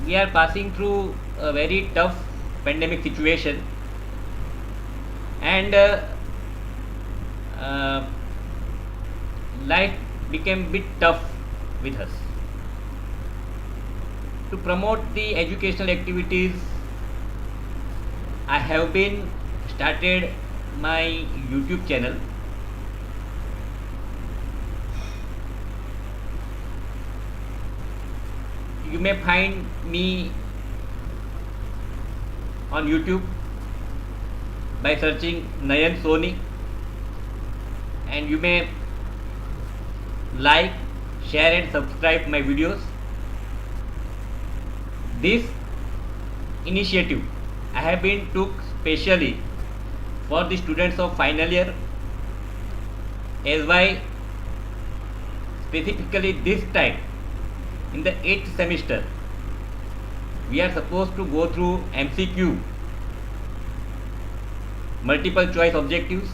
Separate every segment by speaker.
Speaker 1: we are passing through a very tough pandemic situation, and uh, life became a bit tough with us. To promote the educational activities, I have been started my YouTube channel. You may find me on YouTube by searching Nayan Soni, and you may like, share and subscribe my videos. This initiative I have been took specially for the students of final year, as why specifically this time in the 8th semester we are supposed to go through MCQ, multiple choice objectives.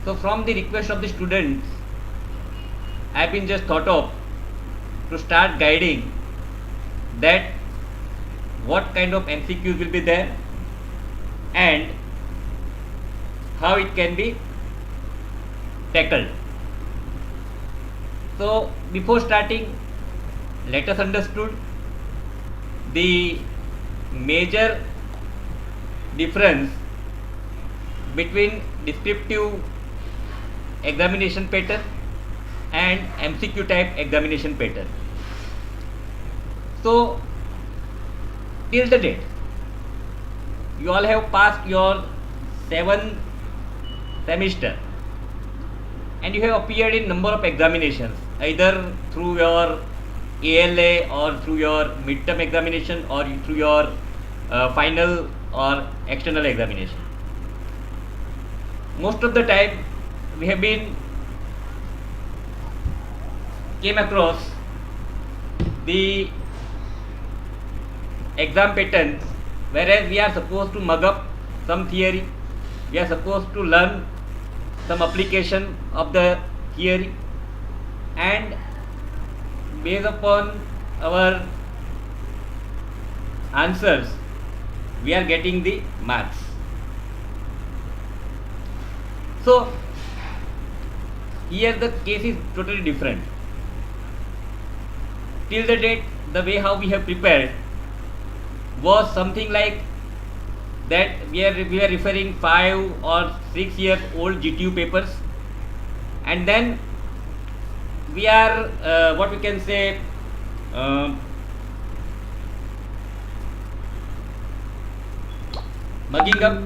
Speaker 1: So from the request of the students, I have been just thought of to start guiding that what kind of MCQs will be there and how it can be tackled. So before starting, let us understood the major difference between descriptive examination pattern and MCQ type examination pattern. So till the date, you all have passed your 7th semester and you have appeared in number of examinations, either through your ALA or through your midterm examination or through your final or external examination. Most of the time we have been came across the exam patterns, whereas we are supposed to mug up some theory, we are supposed to learn some application of the theory, and based upon our answers we are getting the marks. So here the case is totally different. Till the date, the way how we have prepared was something like that we are referring 5 or 6 years old GTU papers, and then we are what we can say mugging up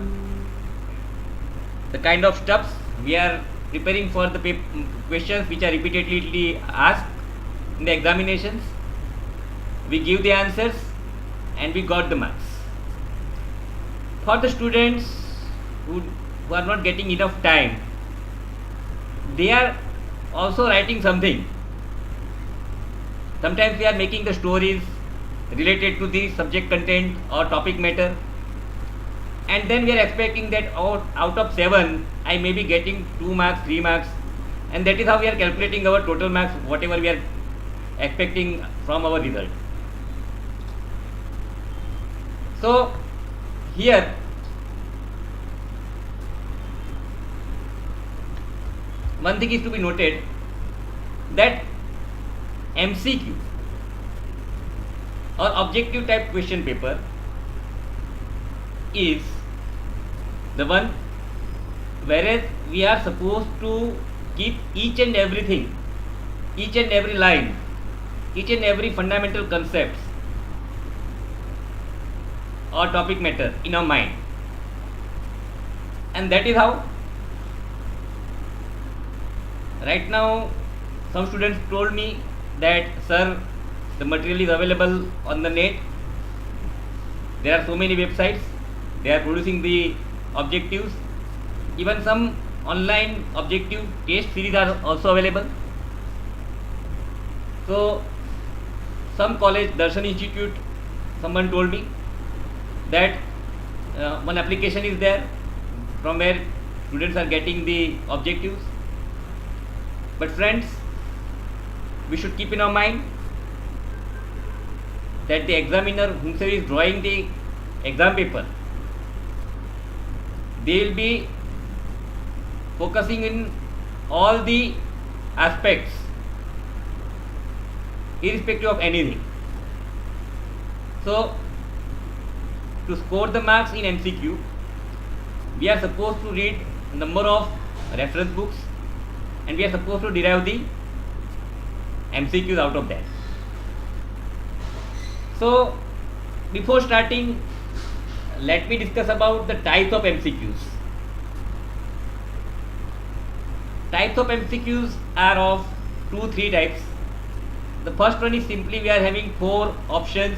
Speaker 1: the kind of stuffs. We are preparing for the questions which are repeatedly asked in the examinations. We give the answers and we got the marks. For the students who are not getting enough time, they are also writing something. Sometimes we are making the stories related to the subject content or topic matter, and then we are expecting that out of 7 I may be getting 2 marks, 3 marks, and that is how we are calculating our total marks, whatever we are expecting from our result. So here one thing is to be noted, that MCQ or objective type question paper is the one whereas we are supposed to keep each and everything, each and every line, each and every fundamental concepts or topic matter in our mind, and that is how right now some students told me that, sir, the material is available on the net, there are so many websites, they are producing the objectives, even some online objective test series are also available. So some college, Darshan Institute, someone told me that one application is there from where students are getting the objectives. But friends, we should keep in our mind that the examiner whomsoever is drawing the exam paper, they will be focusing in all the aspects irrespective of anything. So to score the marks in MCQ, we are supposed to read number of reference books and we are supposed to derive the MCQs out of that. So before starting, let me discuss about the types of MCQs. Types of MCQs are of 2-3 types. The first one is simply we are having 4 options.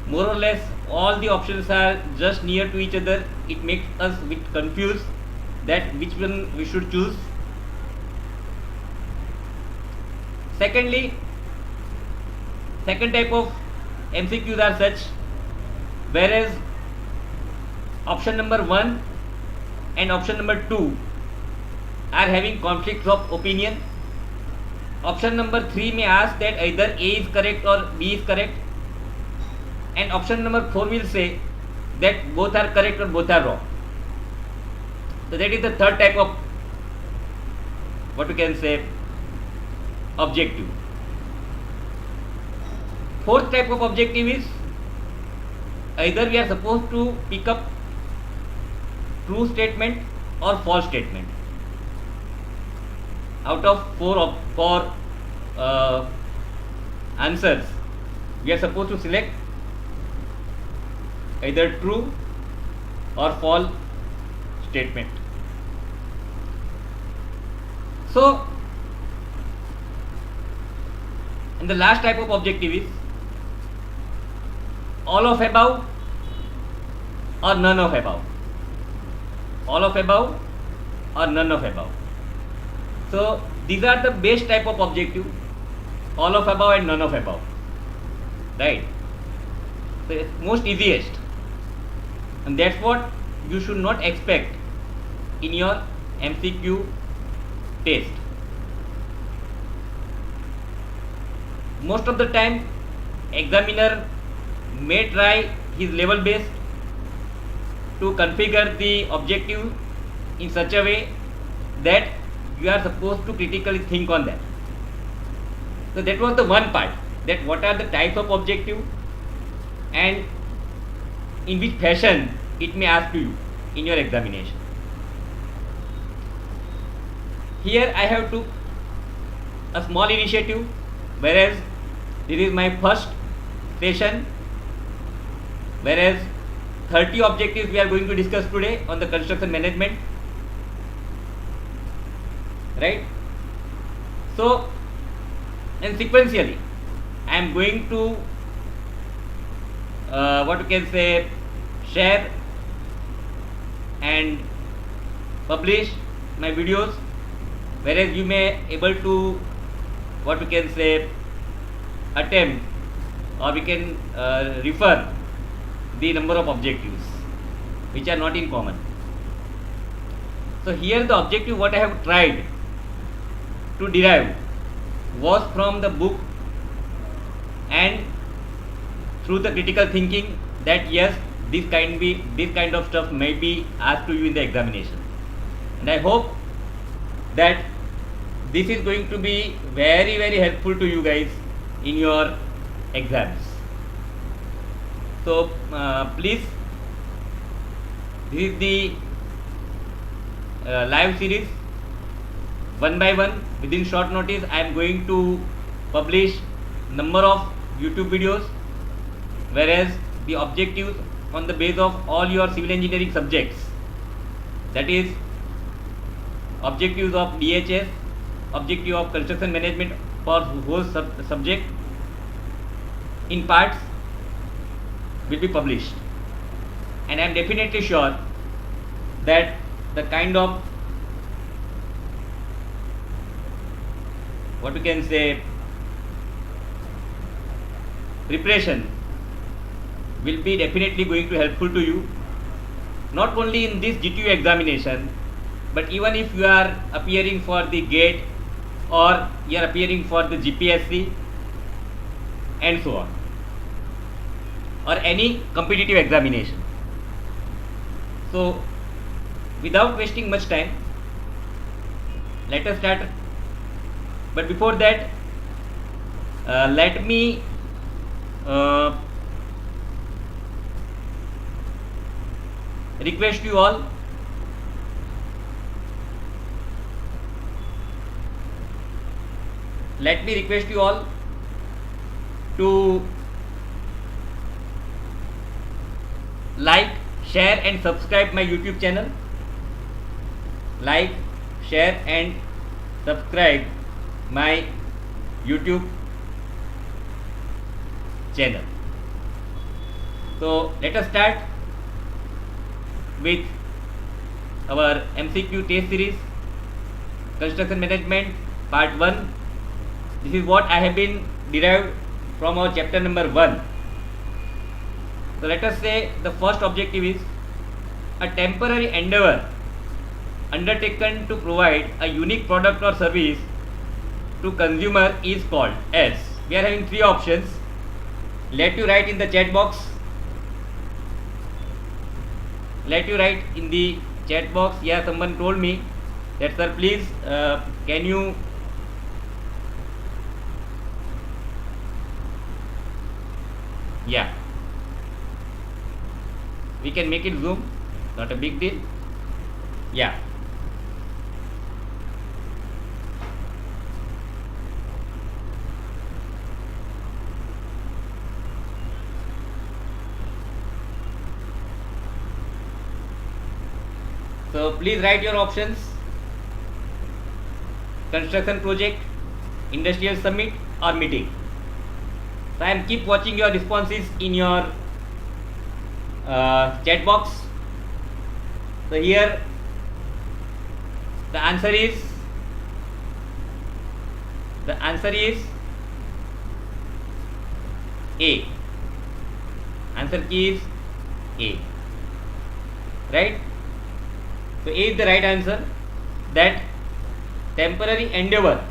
Speaker 1: More or less all the options are just near to each other. It makes us a bit confused that which one we should choose. Secondly, second type of MCQs are such, whereas option number 1 and option number 2 are having conflicts of opinion. Option number 3 may ask that either A is correct or B is correct, and option number 4 will say that both are correct or both are wrong. So that is the third type of, what we can say, objective. Fourth type of objective is either we are supposed to pick up true statement or false statement. Out of four answers, we are supposed to select either true or false statement. So, and the last type of objective is all of above or none of above. All of above or none of above. So these are the best type of objective, all of above and none of above, right? The most easiest, and that's what you should not expect in your MCQ test. Most of the time examiner may try his level best to configure the objective in such a way that you are supposed to critically think on that. So that was the one part, that what are the types of objective and in which fashion it may ask to you in your examination. Here I have took a small initiative, whereas this is my first session, whereas 30 objectives we are going to discuss today on the construction management, right? So, and sequentially I am going to what you can say, share and publish my videos, whereas you may able to, what we can say, attempt, or we can refer the number of objectives which are not in common. So here the objective what I have tried to derive was from the book and through the critical thinking that yes, this kind of stuff may be asked to you in the examination, and I hope that this is going to be very, very helpful to you guys in your exams. So please, this is the live series. One by one, within short notice, I am going to publish number of YouTube videos, whereas the objectives on the base of all your civil engineering subjects, that is objectives of DHS, objective of construction management for whole subject in parts, will be published, and I am definitely sure that the kind of, what we can say, preparation will be definitely going to helpful to you, not only in this GTU examination, but even if you are appearing for the GATE or you are appearing for the GPSC and so on, or any competitive examination. So without wasting much time, let us start. But before that, let me request you all to like, share and subscribe my YouTube channel. Like, share and subscribe my YouTube channel. So let us start with our MCQ test series, construction management part 1. This is what I have been derived from our chapter number 1. So let us say the first objective is a temporary endeavor undertaken to provide a unique product or service to consumer is called as. We are having 3 options. Let you write in the chat box. Yeah, someone told me that, sir, please can you we can make it zoom, not a big deal. Yeah. So please write your options: construction project, industrial summit, or meeting. So I am keep watching your responses in your chat box. So here the answer is A. Answer key is A, right? So A is the right answer. That temporary endeavor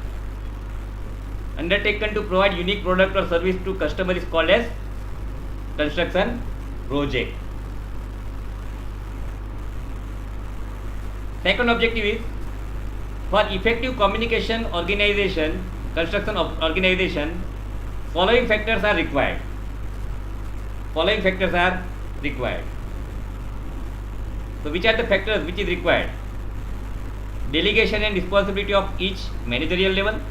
Speaker 1: undertaken to provide unique product or service to customer is called as construction project. Second objective is, for effective communication organization, construction organization, following factors are required. So which are the factors which is required? Delegation and responsibility of each managerial level,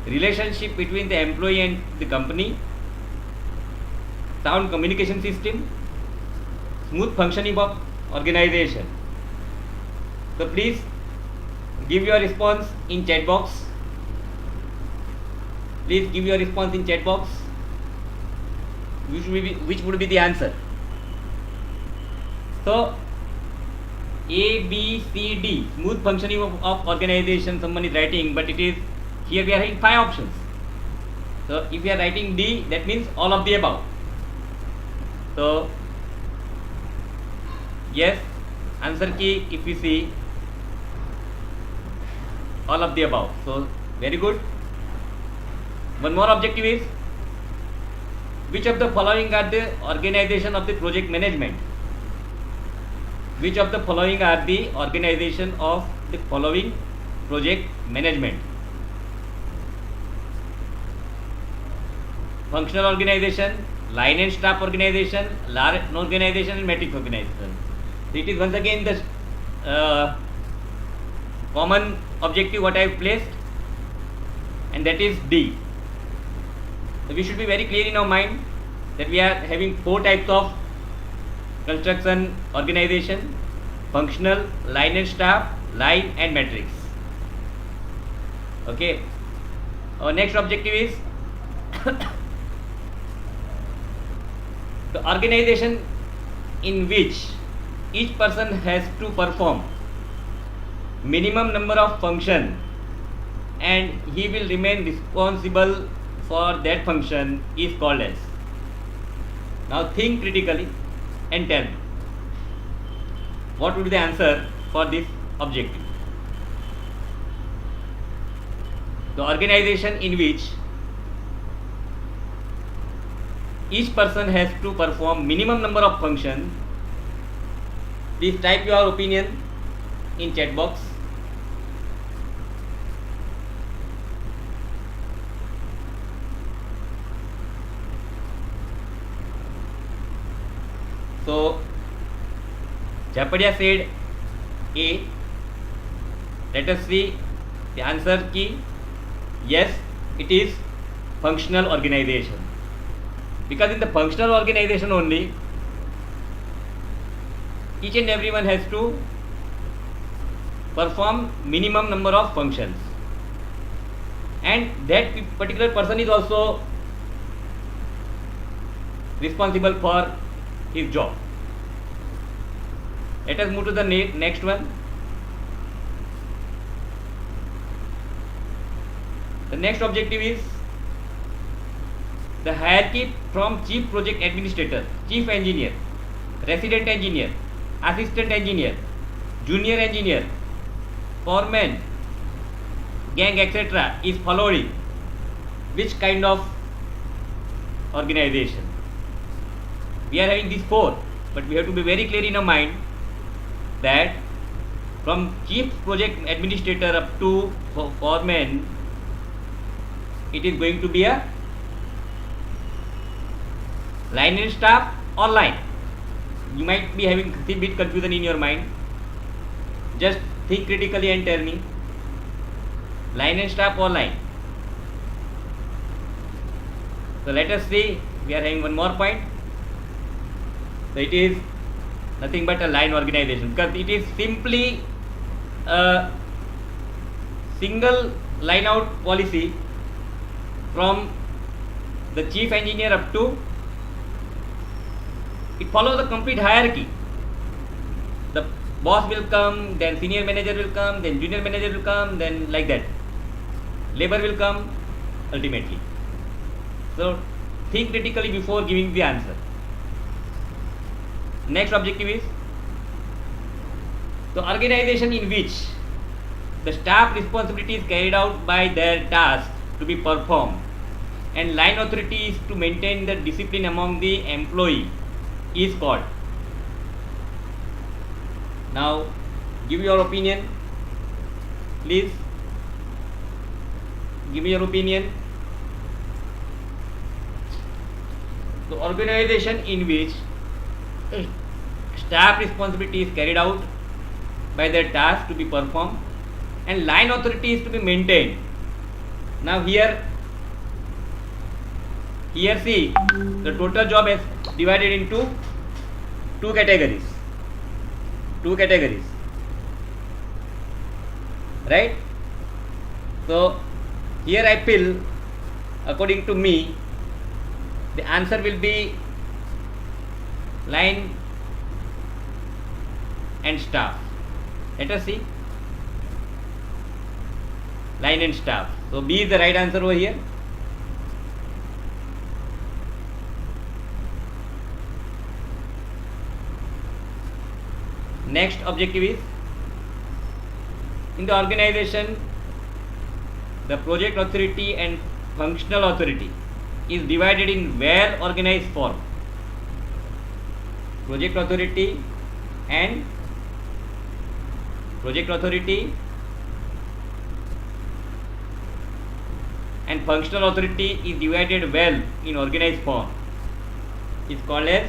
Speaker 1: relationship between the employee and the company, sound communication system, smooth functioning of organization. So please give your response in chat box. Which would be the answer? So A, B, C, D, smooth functioning of organization, someone is writing, but it is here we are having 5 options. So if you are writing D, that means all of the above. So yes, answer key, if we see, all of the above. So very good. One more objective is, which of the following are the organization of the project management? Which of the following are the organization of the following project management? Functional organization, line and staff organization, large organization, and matrix organization. It is once again the common objective what I have placed, and that is D. So we should be very clear in our mind that we are having 4 types of construction organization: functional, line and staff, line and matrix. Okay. Our next objective is the organization in which each person has to perform minimum number of function and he will remain responsible for that function is called as. Now think critically and tell me what would be the answer for this objective. the organization in which each person has to perform minimum number of functions. Please type your opinion in chat box. So Japadia said A. Let us see the answer key. Yes, it is functional organization. Because in the functional organization only, each and everyone has to perform minimum number of functions, and that particular person is also responsible for his job. Let us move to the next one. The next objective is the hierarchy from chief project administrator, chief engineer, resident engineer, assistant engineer, junior engineer, foreman, gang, etc. is following which kind of organization? We are having these four, but we have to be very clear in our mind that from chief project administrator up to foreman, it is going to be a line and staff or line. You might be having a bit confusion in your mind. Just think critically and tell me, line and staff or line. So let us see, we are having one more point. So it is nothing but a line organization, because it is simply a single line out policy from the chief engineer up to, it follows the complete hierarchy. The boss will come, then senior manager will come, then junior manager will come, then like that. Labor will come ultimately. So think critically before giving the answer. Next objective is the organization in which the staff responsibility is carried out by their task to be performed, and line authority is to maintain the discipline among the employee, is called. Now give your opinion, please give me your opinion. The organization in which staff responsibility is carried out by their task to be performed and line authority is to be maintained. Now here see, the total job is divided into two categories, right? So here I feel, according to me, the answer will be line and staff. Let us see, line and staff. So B is the right answer over here. Next objective is, in the organization, the project authority and functional authority is divided in well organized form. Project authority and functional authority is divided well in organized form. It's called as,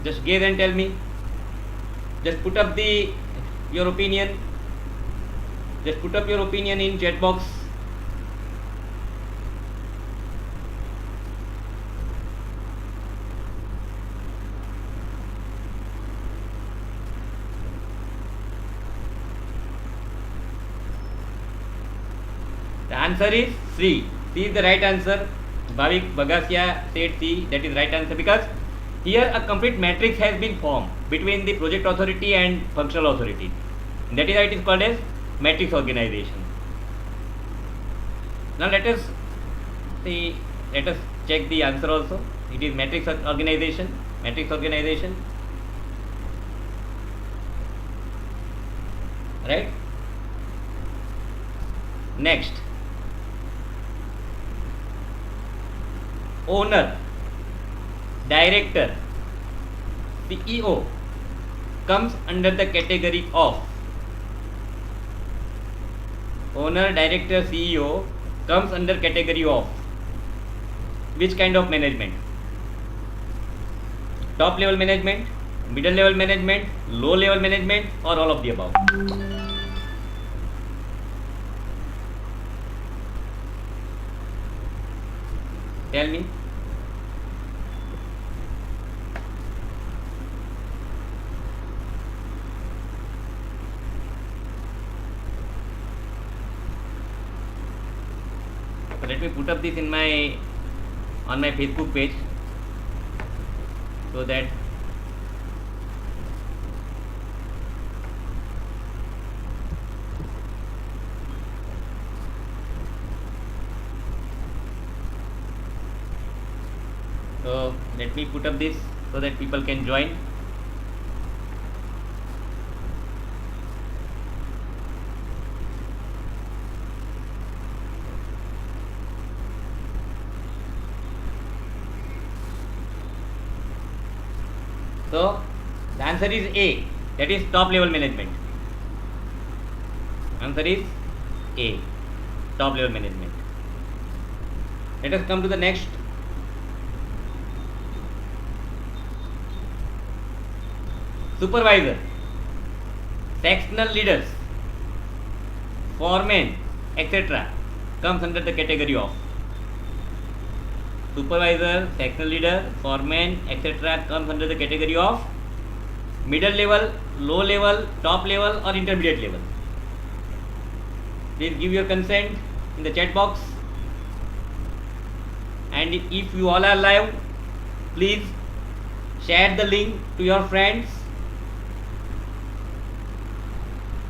Speaker 1: just gaze and tell me, just put up your opinion, just put up your opinion in chat box. The answer is C. C is the right answer. Bhavik Bagasia said C, that is right answer, because here a complete matrix has been formed between the project authority and functional authority. That is why it is called as matrix organization. Now let us see, let us check the answer also. It is matrix organization. Right? Next, owner, director, CEO comes under the category of. Owner, director, CEO comes under category of which kind of management? Top level management, middle level management, low level management, or all of the above? Tell me. So let me put up this in my on my Facebook page so that let me put up this so that people can join. So the answer is A, that is top level management. Answer is A, top level management. Let us come to the next. Supervisor, sectional leaders, foremen, etc. comes under the category of. Supervisor, sectional leader, foreman, etc. comes under the category of middle level, low level, top level, or intermediate level. Please give your consent in the chat box. And if you all are live, please share the link to your friends.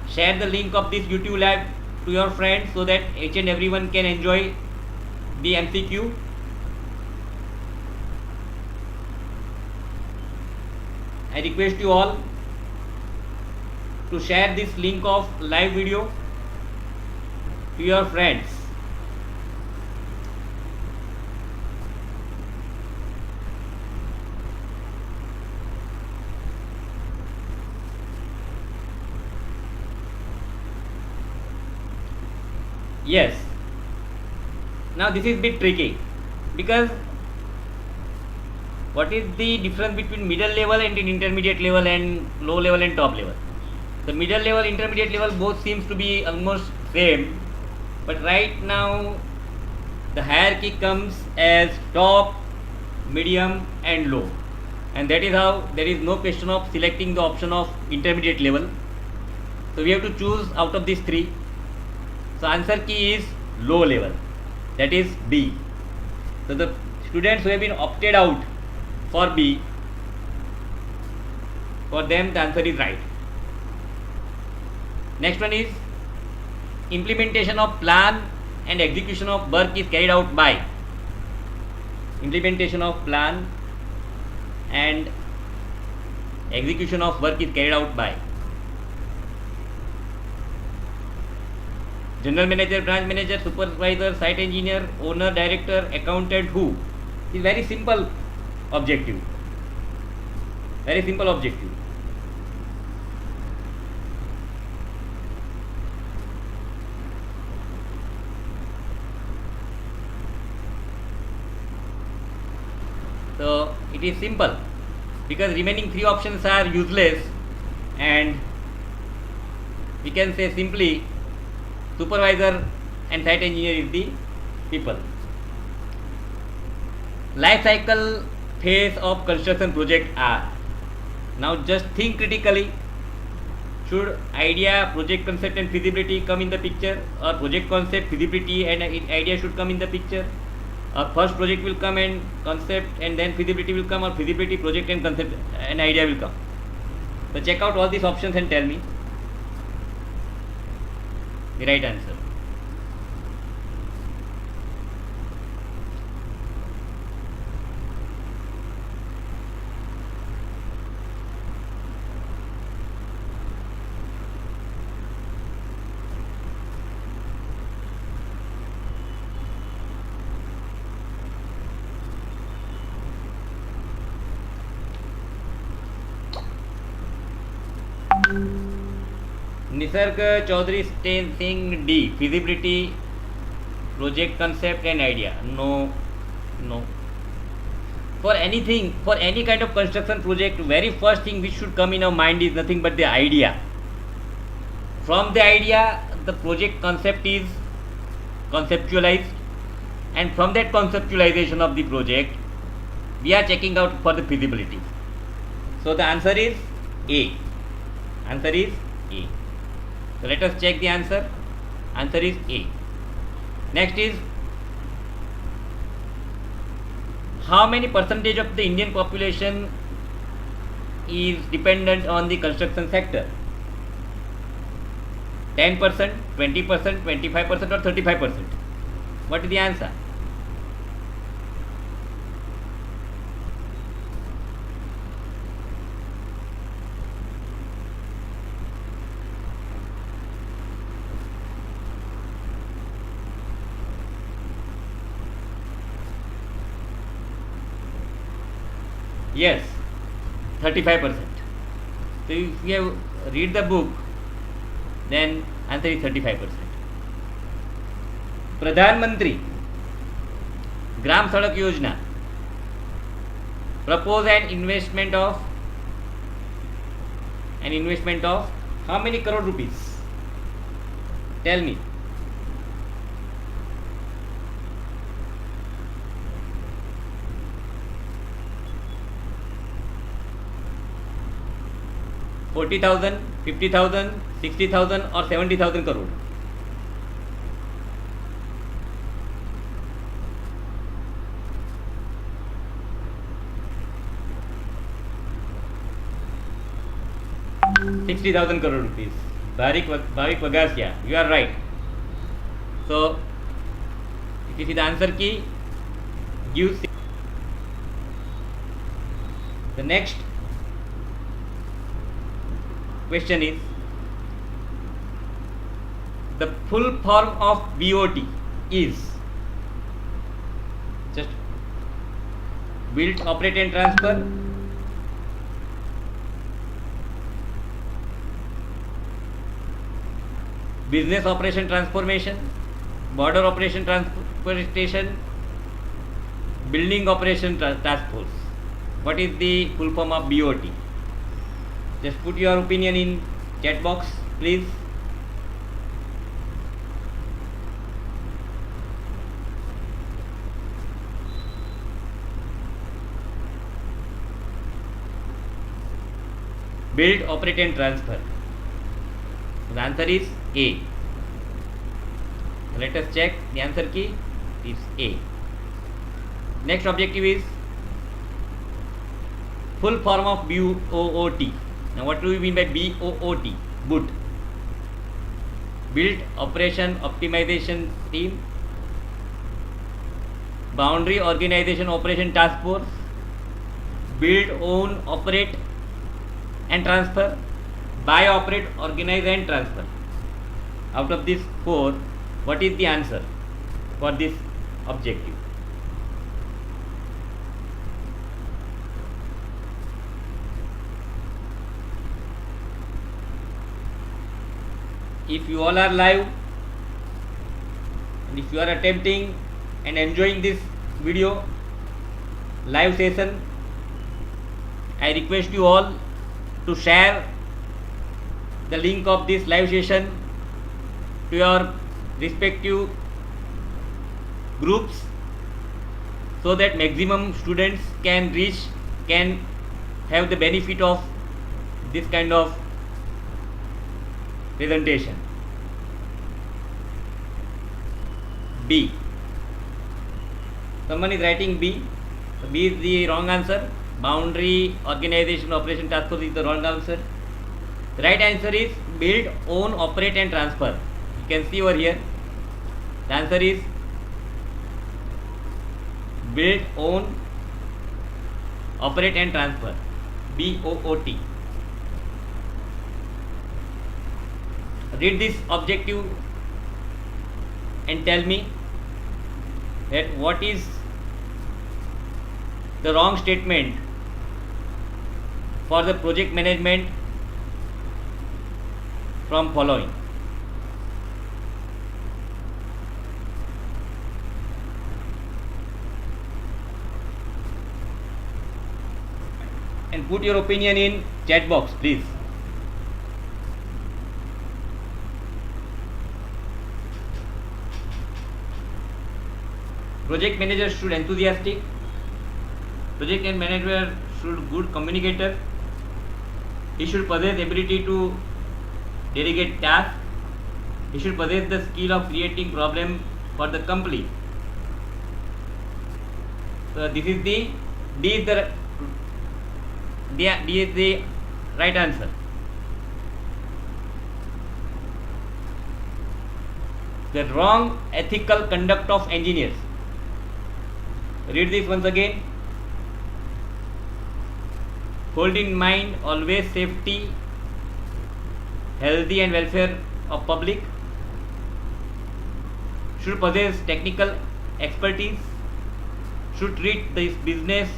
Speaker 1: Share the link of this YouTube live to your friends so that each and everyone can enjoy the MCQ. I request you all to share this link of live video to your friends. Yes. Now this is a bit tricky because what is the difference between middle level and intermediate level and low level and top level? The middle level, intermediate level both seems to be almost same, but right now the hierarchy comes as top, medium and low, and that is how there is no question of selecting the option of intermediate level. So we have to choose out of these three. So answer key is low level, that is B. So the students who have been opted out for B, for them the answer is right. Next one is implementation of plan and execution of work is carried out by. Implementation of plan and execution of work is carried out by general manager, branch manager, supervisor, site engineer, owner, director, accountant. Who? Is very simple objective. Very simple objective. So it is simple because remaining three options are useless, and we can say simply supervisor and site engineer is the people. Life cycle phase of construction project are. Now just think critically. Should idea, project concept and feasibility come in the picture, or project concept, feasibility and idea should come in the picture, or first project will come and concept and then feasibility will come, or feasibility, project and concept and idea will come? So check out all these options and tell me the right answer. Nisarg Chaudhary saying D. Feasibility, project concept and idea. No, no. For anything, for any kind of construction project, very first thing which should come in our mind is nothing but the idea. From the idea, the project concept is conceptualized, and from that conceptualization of the project, we are checking out for the feasibility. So the answer is A. Answer is A. So let us check the answer. Answer is A. Next is, how many percentage of the Indian population is dependent on the construction sector? 10%, 20%, 25% or 35%? What is the answer? Yes, 35%. So if you have read the book, then answer is 35%. Pradhan Mantri Gram Sadak Yojana propose an investment of how many crore rupees? Tell me. $40,000, $50,000, $60,000 or $70,000 crore? ₹60,000 crore. Bhavik Vagasia, you are right. So, if you see the answer key, give. The next question is, the full form of BOT is just build, operate and transfer, business operation transformation, border operation transportation, building operation task force. What is the full form of BOT? Just put your opinion in chat box, please. Build, operate and transfer. The answer is A. Let us check the answer key is A. Next objective is full form of BOOT. Now what do we mean by BOOT? BOOT. Build, operation, optimization team, boundary organization operation task force, build, own, operate and transfer, buy, operate, organize and transfer. Out of these four, what is the answer for this objective? If you all are live and if you are attempting and enjoying this video live session, I request you all to share the link of this live session to your respective groups so that maximum students can have the benefit of this kind of presentation. B. Someone is writing B. So B is the wrong answer. Boundary organization operation task force is the wrong answer. The right answer is build, own, operate and transfer. You can see over here. The answer is build, own, operate and transfer. BOOT. Read this objective and tell me that what is the wrong statement for the project management from following? And put your opinion in chat box, please. Project manager should enthusiastic. Project and manager should good communicator. He should possess ability to delegate tasks. He should possess the skill of creating problem for the company. So this is the D is the right answer. The wrong ethical conduct of engineers. Read this once again. Hold in mind always safety, healthy and welfare of public. Should possess technical expertise. Should treat this business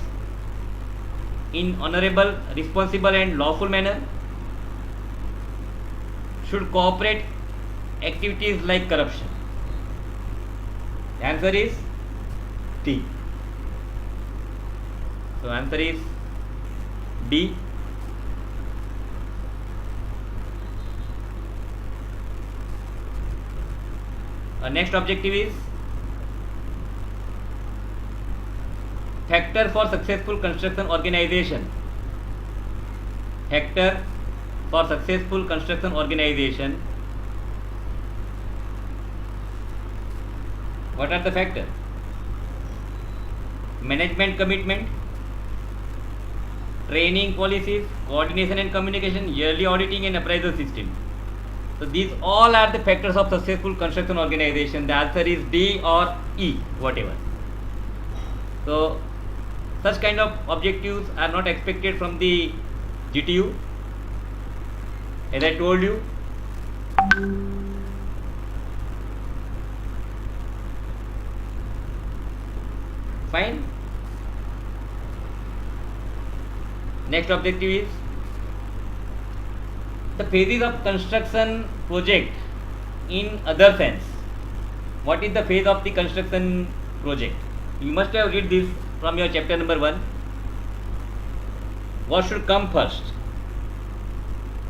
Speaker 1: in honorable, responsible and lawful manner. Should cooperate activities like corruption. The answer is D. So answer is D. Our next objective is factor for successful construction organization. Factor for successful construction organization. What are the factors? Management commitment, training policies, coordination and communication, yearly auditing and appraisal system. So these all are the factors of successful construction organization. The answer is D or E, whatever. So such kind of objectives are not expected from the GTU. As I told you, fine. Next objective is the phases of construction project in other sense. What is the phase of the construction project? You must have read this from your chapter number 1. What should come first?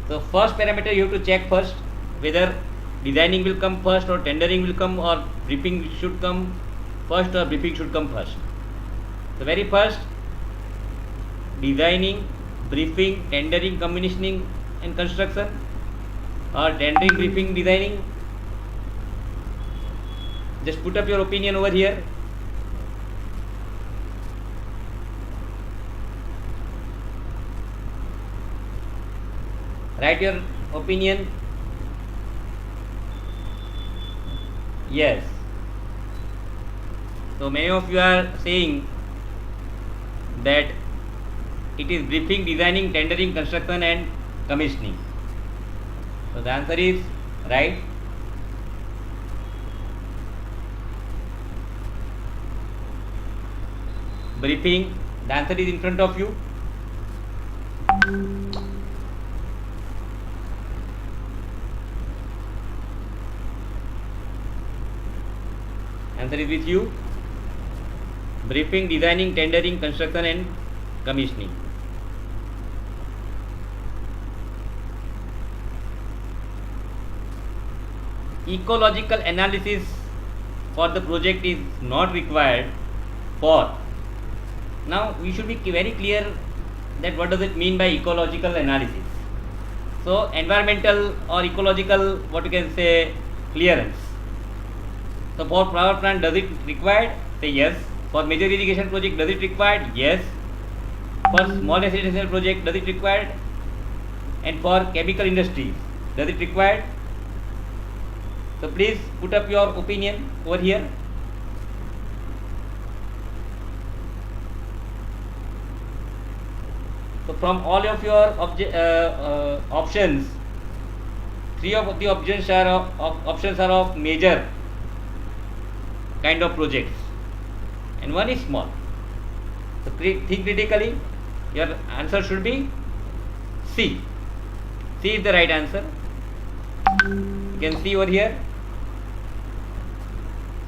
Speaker 1: So first parameter you have to check first whether designing will come first or tendering will come or briefing should come first or briefing should come first. So very first, designing, briefing, tendering, commissioning and construction, or tendering, briefing, designing. Just put up your opinion over here. Write your opinion. Yes. So many of you are saying that it is briefing, designing, tendering, construction and commissioning. So the answer is right. Briefing, the answer is in front of you. Answer is with you. Briefing, designing, tendering, construction and commissioning. Ecological analysis for the project is not required for. Now we should be very clear that what does it mean by ecological analysis. So environmental or ecological, what you can say, clearance. So for power plant, does it required? Say yes. For major irrigation project, does it required? Yes. For small residential project, does it required? And for chemical industries, does it required? So please put up your opinion over here. So from all of your options, 3 of the options are of major kind of projects and 1 is small. So think critically. Your answer should be C. C is the right answer. You can see over here.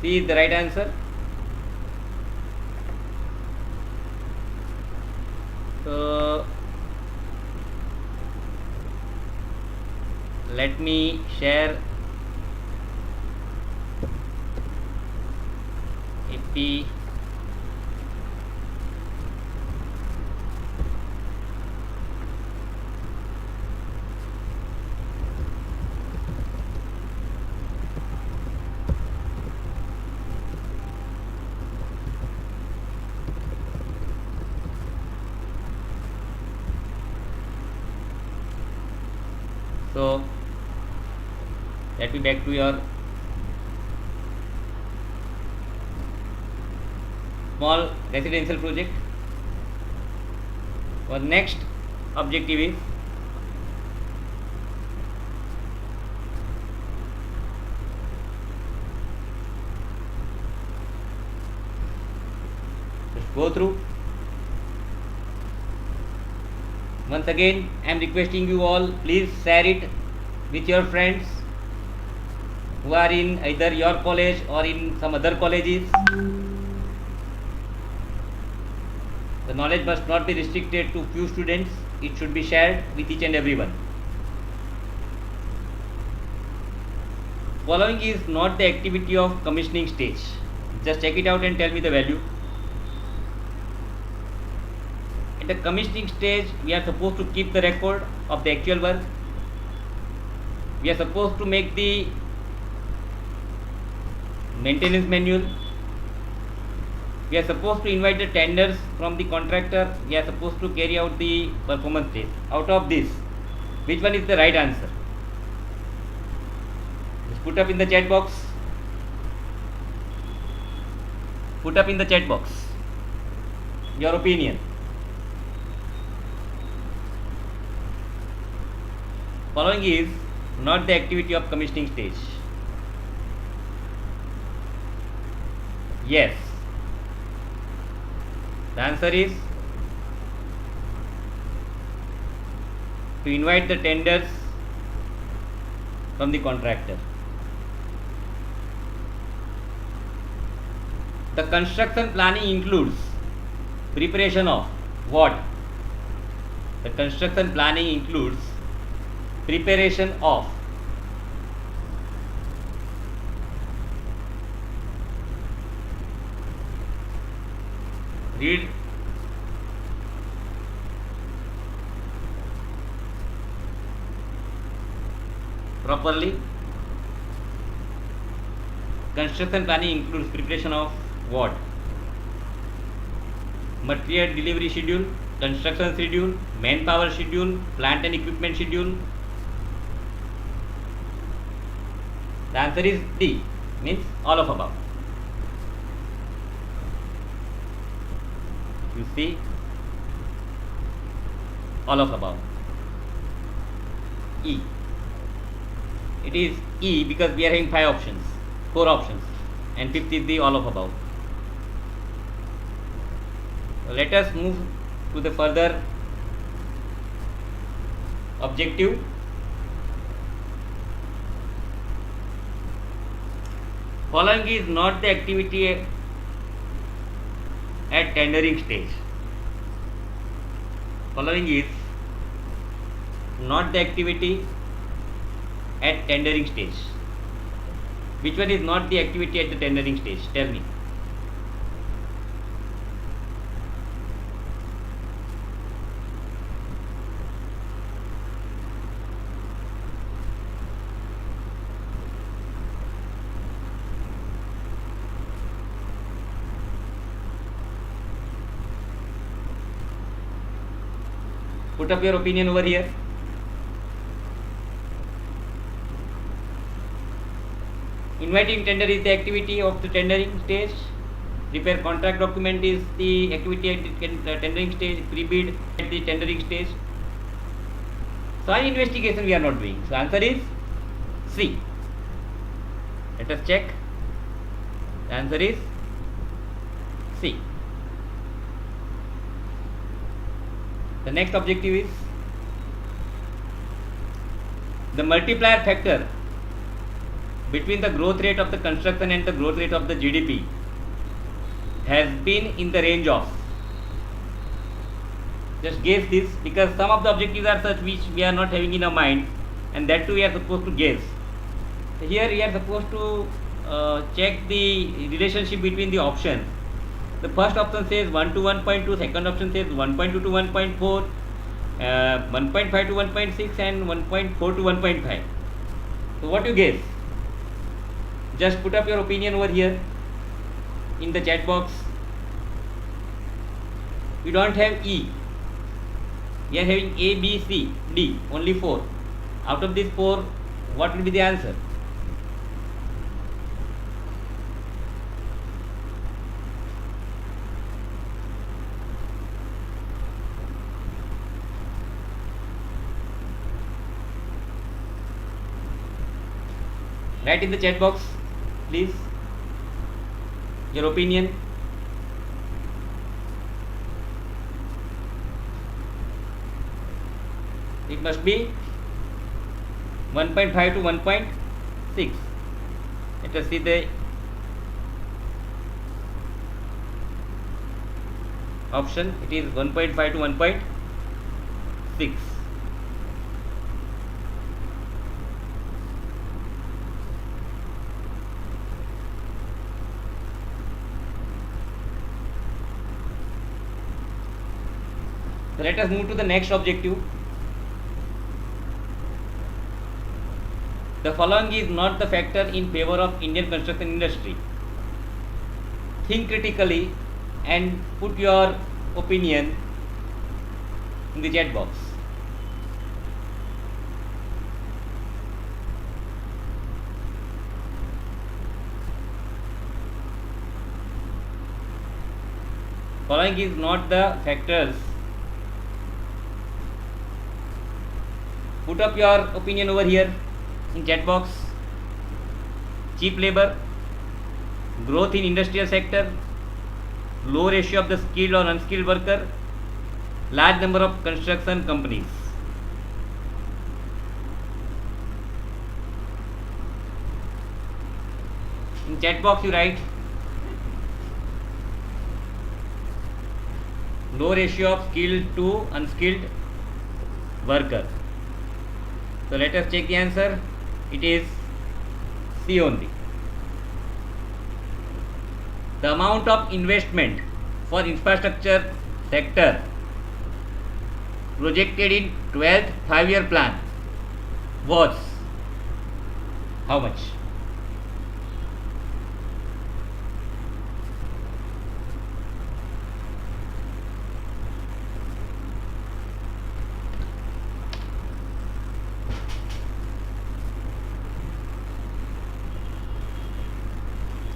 Speaker 1: C is the right answer. So let me share. If we so let me back to your small residential project. Our next objective is just go through. Once again, I am requesting you all, please share it with your friends who are in either your college or in some other colleges. The knowledge must not be restricted to few students, it should be shared with each and everyone. Following is not the activity of commissioning stage. Just check it out and tell me the value. At the commissioning stage, we are supposed to keep the record of the actual work. We are supposed to make the maintenance manual. We are supposed to invite the tenders from the contractor. We are supposed to carry out the performance test. Out of this, which one is the right answer? Just put up in the chat box. Put up in the chat box your opinion. Following is not the activity of commissioning stage. Yes. The answer is to invite the tenders from the contractor. The construction planning includes preparation of what? The construction planning includes preparation of read properly. Construction planning includes preparation of what? Material delivery schedule, construction schedule, manpower schedule, plant and equipment schedule. The answer is D, means all of above. You see, all of above. E. It is E because we are having 5 options, 4 options, and 5th is the all of above. Let us move to the further objective. Following is not the activity at tendering stage. Following is not the activity at tendering stage. Which one is not the activity at the tendering stage? Tell me. Put up your opinion over here. Inviting tender is the activity of the tendering stage. Prepare contract document is the activity at the tendering stage. Pre-bid at the tendering stage. Soil investigation we are not doing. So answer is C. Let us check. The answer is C. The next objective is the multiplier factor between the growth rate of the construction and the growth rate of the GDP has been in the range of, just guess this, because some of the objectives are such which we are not having in our mind, and that too we are supposed to guess. So here we are supposed to check the relationship between the options. The first option says 1 to 1.2, second option says 1.2 to 1.4, 1.5 to 1.6 and 1.4 to 1.5. So what you guess? Just put up your opinion over here in the chat box. We don't have E. We are having A, B, C, D, only 4. Out of these 4, what will be the answer? Write in the chat box, please, your opinion. It must be 1.5 to 1.6. Let us see the option. It is 1.5 to 1.6. So let us move to the next objective. The following is not the factor in favor of Indian construction industry. Think critically and put your opinion in the chat box. Following is not the factors. Put up your opinion over here in chat box. Cheap labor, growth in industrial sector, low ratio of the skilled or unskilled worker, large number of construction companies. In chat box you write low ratio of skilled to unskilled worker. So let us check the answer. It is C only. The amount of investment for infrastructure sector projected in 12th 5-year plan was how much?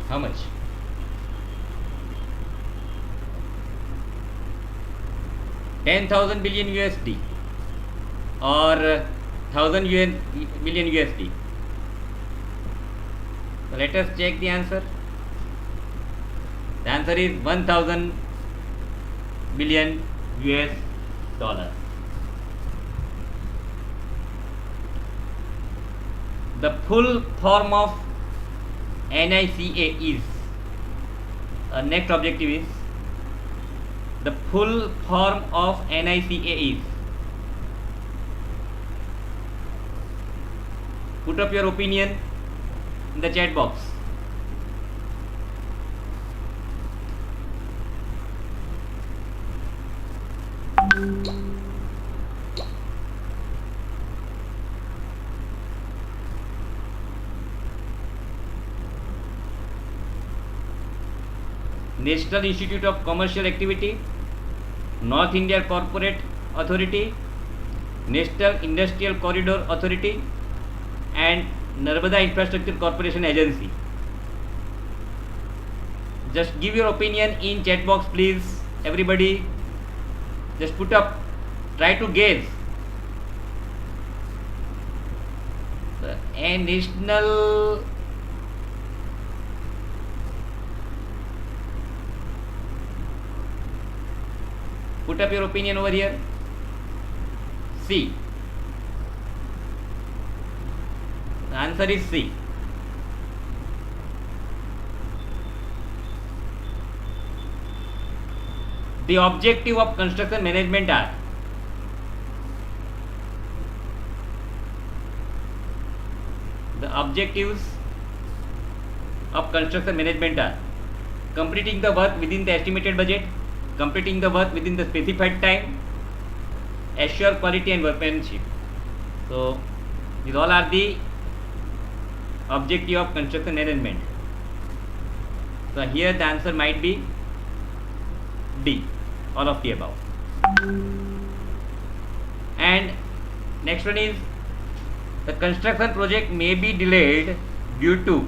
Speaker 1: How much? $10,000 billion USD or 1,000 billion USD. So let us check the answer. The answer is 1,000 billion US dollars. The full form of NICA is, next objective is, the full form of NICA is. Put up your opinion in the chat box. National Institute of Commercial Activity, North India Corporate Authority, National Industrial Corridor Authority and Narmada Infrastructure Corporation Agency. Just give your opinion in chat box, please. Everybody just put up, try to guess. A national put up your opinion over here. C. The answer is C. The objective of construction management are the objectives of construction management are completing the work within the estimated budget, completing the work within the specified time, assure quality and workmanship. So these all are the objective of construction management. So here the answer might be D, all of the above. And next one is the construction project may be delayed due to,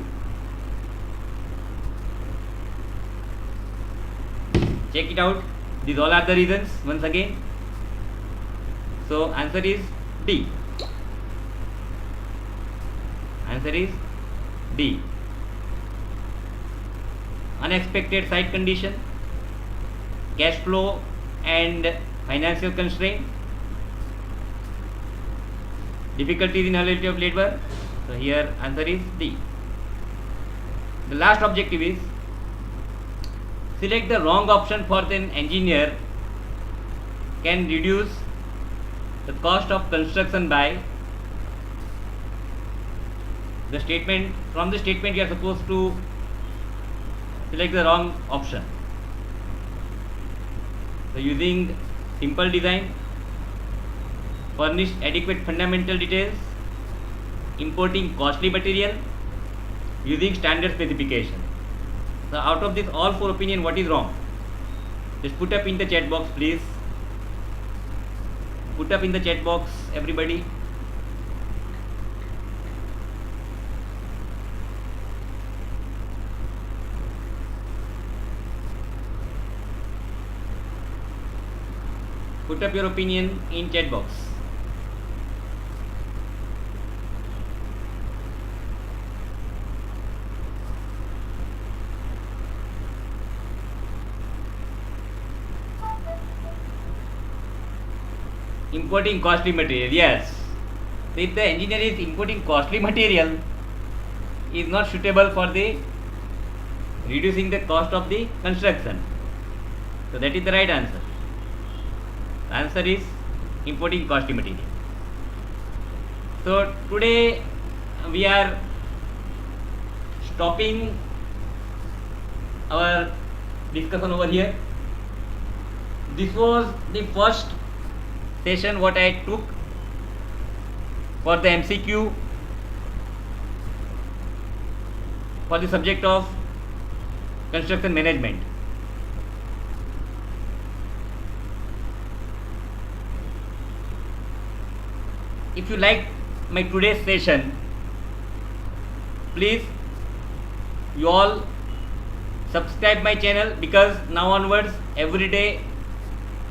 Speaker 1: check it out, these all are the reasons once again. So answer is D. Answer is D. Unexpected site condition, cash flow and financial constraint, difficulties in availability of labor. So here answer is D. The last objective is select the wrong option for an engineer can reduce the cost of construction by the statement. From the statement you are supposed to select the wrong option. So using simple design, furnish adequate fundamental details, importing costly material, using standard specification. So out of this all four opinion, what is wrong? Just put up in the chat box, please. Put up in the chat box, everybody. Put up your opinion in chat box. Importing costly material, yes. So if the engineer is importing costly material, is not suitable for the reducing the cost of the construction. So that is the right answer. The answer is importing costly material. So today we are stopping our discussion over here. This was the first session what I took for the MCQ for the subject of construction management. If you like my today's session, please you all subscribe my channel, because now onwards every day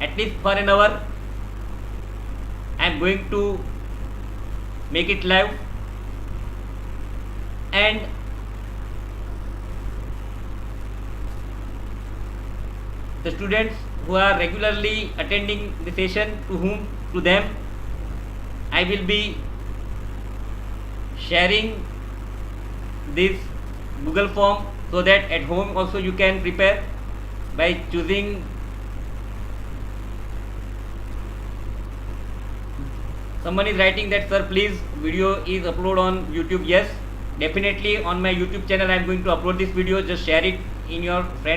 Speaker 1: at least for an hour I am going to make it live, and the students who are regularly attending the session, to them I will be sharing this Google form, so that at home also you can prepare by choosing. Someone is writing that, sir, please video is upload on YouTube. Yes, definitely on my YouTube channel I am going to upload this video. Just share it in your friends.